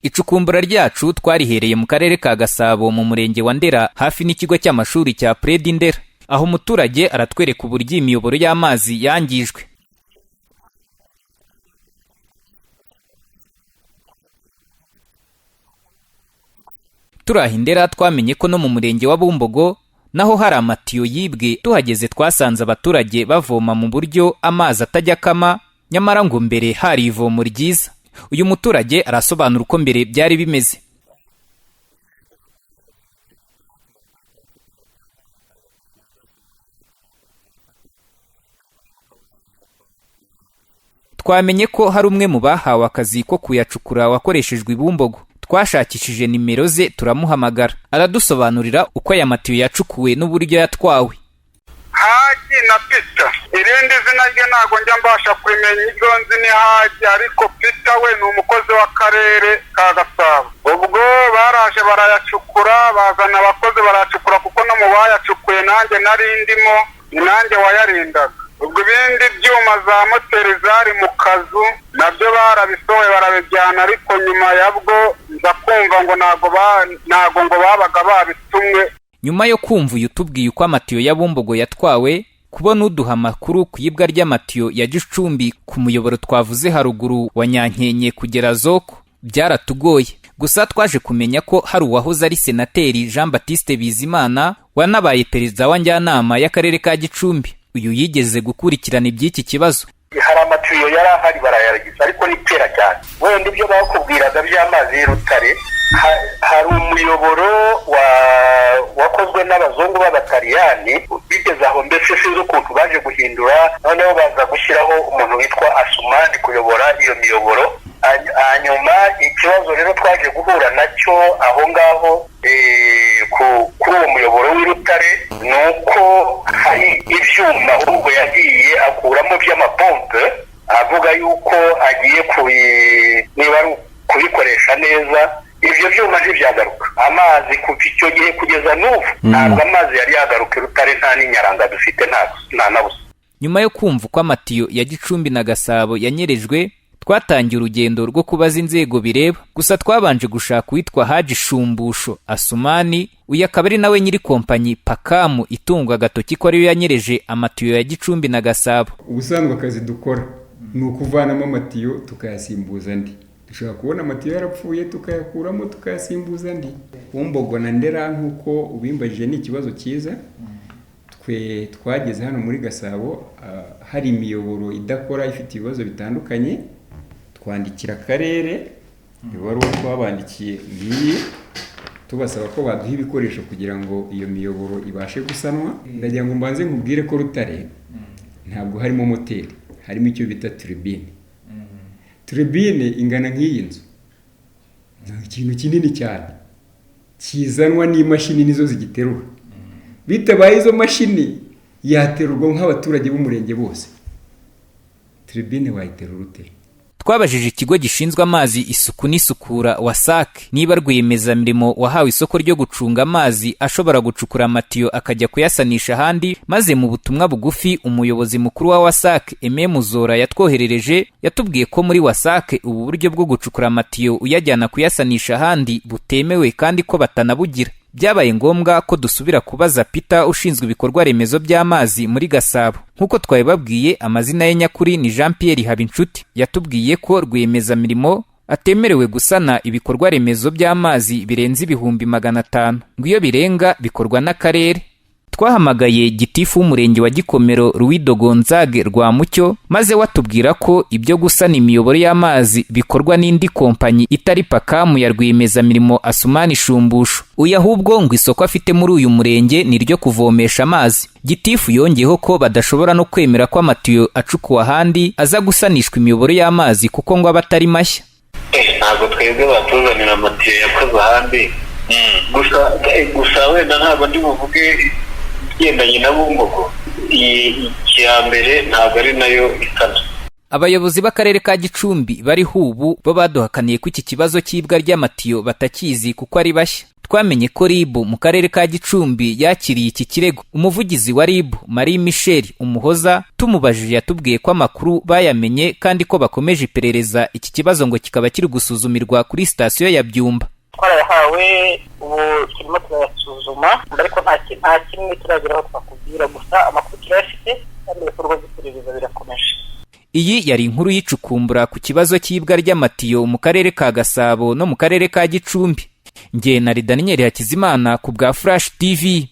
Icukumbura ryacu twarihereye mu karere ka Gasabo mu murenge wa Ndera hafi n'ikigo cy'amashuri cya Predi Ndera, aho umuturage aratwereka uburyo imiyoboro y'amazi yangijwe. Turaha Ndera twamenye ko no mu murenge wa Bumbogo naho hari amatiyo yibwe. Tuhageze twasanze abaturage bavoma mu buryo amazi atajya kama, nyamara ngo mbere hari ivomo ryiza. Uyu muturage arasobanura uko mbere byari bimeze. Twamenye ko hari umwe mu bahawe akazi ko kuyacukura wakoreshejwe i Bumbogo. Twashakishije nimero ze turamuhamagara, aradusobanurira uko aya matiyo yacukuwe n'uburyo yatwawe. Haji na Pita, irindi zina rye ntago njya mbasha kumenya, ibyo nzi ni Haji, ariko Pita we ni umukozi w'akarere ka Gasabo. Ubwo baraje barayacukura, bazana abakozi barayacukura, kuko no mu bayacukuye nanjye nari ndimo, ni nanjye wayarindaga. Ubwo ibindi byuma za moteri zari mu kazu nabyo barabisohoye barabijyana, ariko nyuma yabwo nza kumva ngo ntago ngo babaga babitumwe. Nyuma yo kumva uyu tubwiye uko amatiyo ya Bumbogo yatwawe, kubona uduha amakuru ku yibwa ry'amatiyo ya Gicumbi ku muyoboro twavuze haruguru wa Nyankenye kugera Zoko byaratugoye. Gusa twaje kumenya ko hari uwahoze ari senateri Jean Baptiste Bizimana wanabaye perezida wa njyanama y'akarere ka Gicumbi. Uyu yigeze gukurikirana iby'iki kibazo. Hari amatiyo yari ahari barayaragiza, ariko ni kera cyane. Wenda ibyo bakubwiraga by'amazi y'Rutare, hari umuyoboro wakozwe n'abazungu b'abataliyani, bigeze aho mbese sinzi ukuntu baje guhindura, noneho baza gushyiraho umuntu witwa Asumani kuyobora iyo miyoboro. Hanyuma ikibazo rero twaje guhura nacyo aho ngaho kuri uwo muyoboro w'Rutare ni uko hari ibyuma ahubwo yagiye akuramo by'amapompe, avuga yuko agiye niba ari kubikoresha neza. Ibyo byuma ntibyagaruka amazi kuva icyo gihe kugeza n'ubu, ntabwo amazi yari yagaruka Rutare, nta n'inyaranga dufite, nta na busa. Nyuma yo kumva uko amatiyo ya Gicumbi na Gasabo yanyerejwe, twatangiye urugendo rwo kubaza inzego bireba. Gusa twabanje gushaka uwitwa Haji Shumbusho Asumani, uyu akaba ari nawe nyiri kompanyi Pakamu itungwa agatoki ko ariyo yanyereje amatiyo ya Gicumbi na Gasabo. Ubusanzwe akazi dukora ni ukuvanamo amatiyo tukayasimbuza andi. Dushobora kubona amatiyo yarapfuye tukayakuramo tukayasimbuza andi. Bumbogo na Ndera nk'uko ubimbajije ni ikibazo cyiza. Twe twageze hano muri Gasabo hari imiyoboro idakora ifite ibibazo bitandukanye, twandikira akarere, ibaruwa twabandikiye ngiyi tubasaba ko baduha ibikoresho kugira ngo iyo miyoboro ibashe gusanwa. Ndagira ngo mbanze nkubwire ko Rutare ntabwo harimo moteri, harimo icyo bita turbine. Turbine ingana nk'iyi nzu, ni ikintu kinini cyane kizanwa n'imashini nizo zigiterura. Bitabaye izo mashini yaterurwa nk'abaturage b'umurenge bose. Turbine wayiterura ute? Twabajije ikigo gishinzwe amazi, isuku n'isukura WASAC niba rwiyemezamirimo wahawe isoko ryo gucunga amazi ashobora gucukura amatiyo akajya kuyasanisha ahandi, maze mu butumwa bugufi umuyobozi mukuru wa WASAC Aime Muzora yatwoherereje yatubwiye ko muri WASAC ubu buryo bwo gucukura amatiyo uyajyana kuyasanisha ahandi butemewe kandi ko batanabugira. Byabaye ngombwa ko dusubira kubaza Peter ushinzwe ibikorwa remezo by'amazi muri Gasabo. Nkuko twabibabwiye, amazina ye nyakuri ni Jean Pierre Habinshuti. Yatubwiye ko rwiyemezamirimo atemerewe gusana ibikorwa remezo by'amazi birenze 500,000, ngo iyo birenga bikorwa n'akarere. Twahamagaye gitifu w'umurenge wa Gikomero Ruwido Gonzage Rwamucyo, maze watubwira ko ibyo gusana imiyoboro y'amazi bikorwa n'indi kompanyi itari Pakamu ya rwiyemezamirimo Asumani Shumbusho. Uyu ahubwo ngo isoko afite muri uyu murenge ni ryo kuvomesha amazi. Gitifu yongeyeho ko badashobora no kwemera ko amatiyo acukuwe ahandi aza gusanishwa imiyoboro y'amazi kuko ngo aba atari mashya. Ntabwo twebwe batuzanira amatiyo yakoze ahandi, gusa wenda ntabwo ndi buvuge igendanye na Bumbogo. Mbere ntabwo ari nayo isana. Abayobozi b'akarere ka Gicumbi bari hubu bo baduhakaniye ko iki kibazo cy'ibwa ry'amatiyo batakizi kuko ari bashya. twamenye ko RIB mu karere ka Gicumbi yakiriye iki kirego. Umuvugizi wa RIB Marie Michel Umuhoza tumubajije yatubwiye ko amakuru bayamenye kandi ko bakomeje iperereza, iki kibazo ngo kikaba kiri gusuzumirwa kuri sitasiyo ya Byumba. Twarayahawe ubu turimo turayasuzuma ariko nta kimwe turageraho twakubwira, gusa amakuru turayafite kandi ibikorwa by'iperereza birakomeje. Iyi yari inkuru y'icukumbura ku kibazo cy'ibwa ry'amatiyo mu karere ka Gasabo no mu karere ka Gicumbi. Nge na Daniel Hakizimana ku bwa Flash TV.